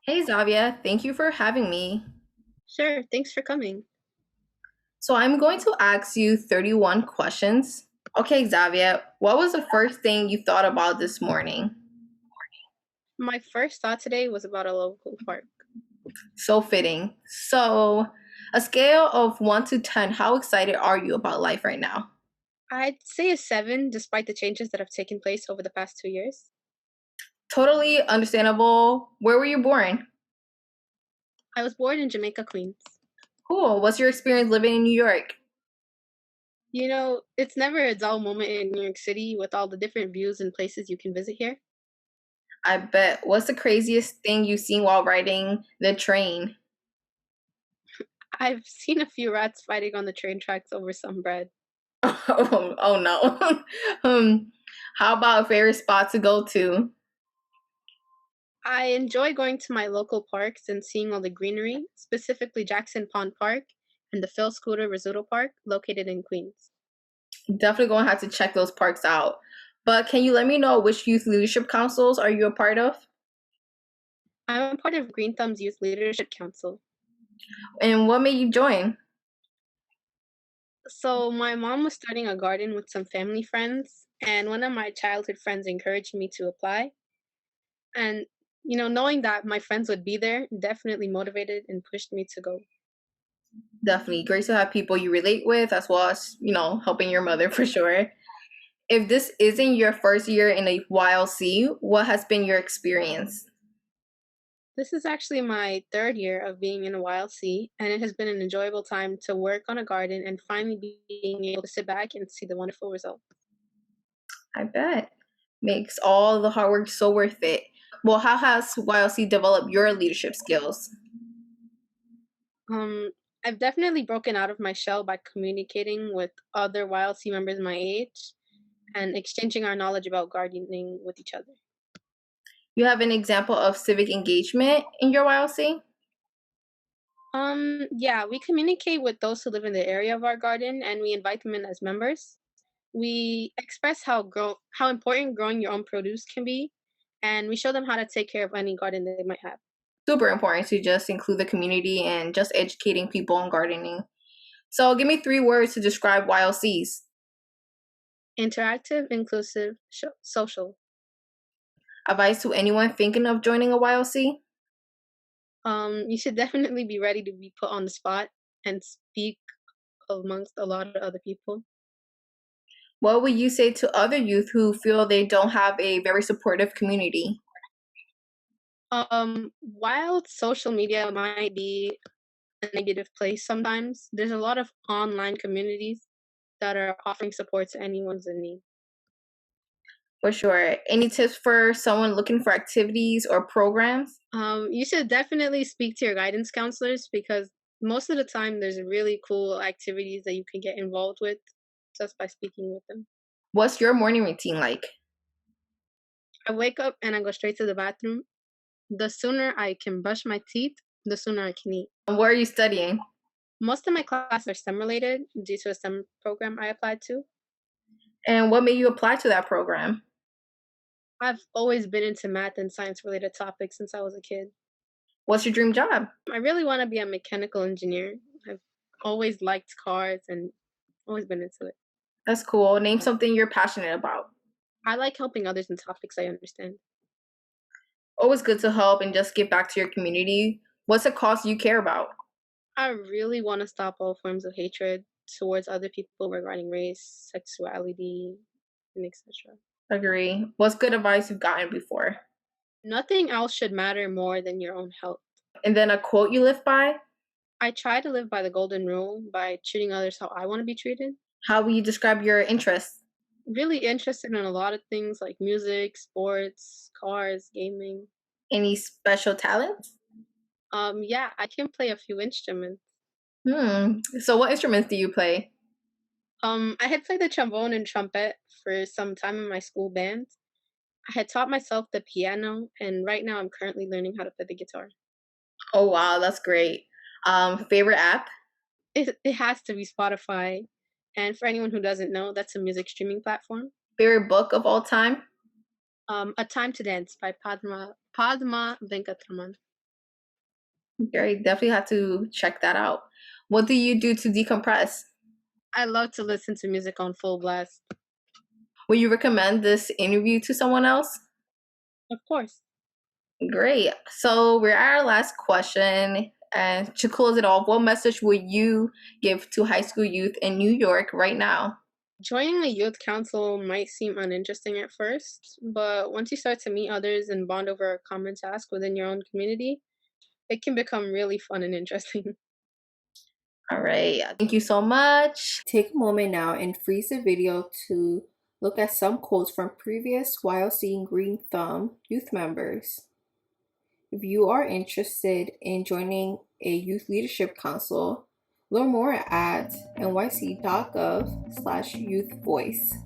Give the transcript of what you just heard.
Hey Xavia, thank you for having me. Sure, thanks for coming. So I'm going to ask you 31 questions. Okay, Xavia, what was the first thing you thought about this morning? My first thought today was about a local park. So fitting. So, a scale of 1 to 10, how excited are you about life right now? I'd say a 7, despite the changes that have taken place over the past 2 years. Totally understandable. Where were you born? I was born in Jamaica, Queens. Cool. What's your experience living in New York? It's never a dull moment in New York City with all the different views and places you can visit here. I bet. What's the craziest thing you've seen while riding the train? I've seen a few rats fighting on the train tracks over some bread. Oh no. um, how about a favorite spot to go to? I enjoy going to my local parks and seeing all the greenery, specifically Jackson Pond Park and the Phil Scooter Risotto Park located in Queens. Definitely gonna have to check those parks out. But can you let me know which youth leadership councils are you a part of? I'm a part of GreenThumb's Youth Leadership Council. And what made you join? So my mom was starting a garden with some family friends, and one of my childhood friends encouraged me to apply. And knowing that my friends would be there definitely motivated and pushed me to go. Definitely great to have people you relate with as well as, helping your mother for sure. If this isn't your first year in a YLC, what has been your experience? This is actually my third year of being in a YLC, and it has been an enjoyable time to work on a garden and finally being able to sit back and see the wonderful result. I bet. Makes all the hard work so worth it. Well, how has YLC developed your leadership skills? Um, I've definitely broken out of my shell by communicating with other YLC members my age and exchanging our knowledge about gardening with each other. You have an example of civic engagement in your YLC? Yeah, we communicate with those who live in the area of our garden and we invite them in as members. We express how important growing your own produce can be, and we show them how to take care of any garden they might have. Super important to just include the community and just educating people on gardening. So, give me 3 words to describe YLCs. Interactive, inclusive, social. Advice to anyone thinking of joining a YLC? You should definitely be ready to be put on the spot and speak amongst a lot of other people. What would you say to other youth who feel they don't have a very supportive community? While social media might be a negative place sometimes, there's a lot of online communities that are offering support to anyone's in need. For sure. Any tips for someone looking for activities or programs? You should definitely speak to your guidance counselors because most of the time there's really cool activities that you can get involved with just by speaking with them. What's your morning routine like? I wake up and I go straight to the bathroom. The sooner I can brush my teeth, the sooner I can eat. What are you studying? Most of my classes are STEM related due to a STEM program I applied to. And what made you apply to that program? I've always been into math and science related topics since I was a kid. What's your dream job? I really want to be a mechanical engineer. I've always liked cars and always been into it. That's cool. Name something you're passionate about. I like helping others in topics I understand. Always good to help and just give back to your community. What's a cause you care about? I really want to stop all forms of hatred towards other people regarding race, sexuality, and etc. Agree. What's good advice you've gotten before? Nothing else should matter more than your own health. And then a quote you live by? I try to live by the golden rule by treating others how I want to be treated. How will you describe your interests? Really interested in a lot of things like music, sports, cars, gaming. Any special talents? Yeah, I can play a few instruments. So what instruments do you play? I had played the trombone and trumpet for some time in my school band. I had taught myself the piano, and right now I'm currently learning how to play the guitar. Oh wow, that's great. Favorite app? It has to be Spotify, and for anyone who doesn't know, that's a music streaming platform. Favorite book of all time? A Time to Dance by Padma Venkatraman. Great. Definitely have to check that out. What do you do to decompress? I love to listen to music on full blast. Would you recommend this interview to someone else? Of course. Great. So we're at our last question. And to close it off, what message would you give to high school youth in New York right now? Joining a youth council might seem uninteresting at first, but once you start to meet others and bond over a common task within your own community, it can become really fun and interesting. All right. Thank you so much. Take a moment now and freeze the video to look at some quotes from previous YLC Green Thumb youth members. If you are interested in joining a youth leadership council, learn more at nyc.gov/youthvoice.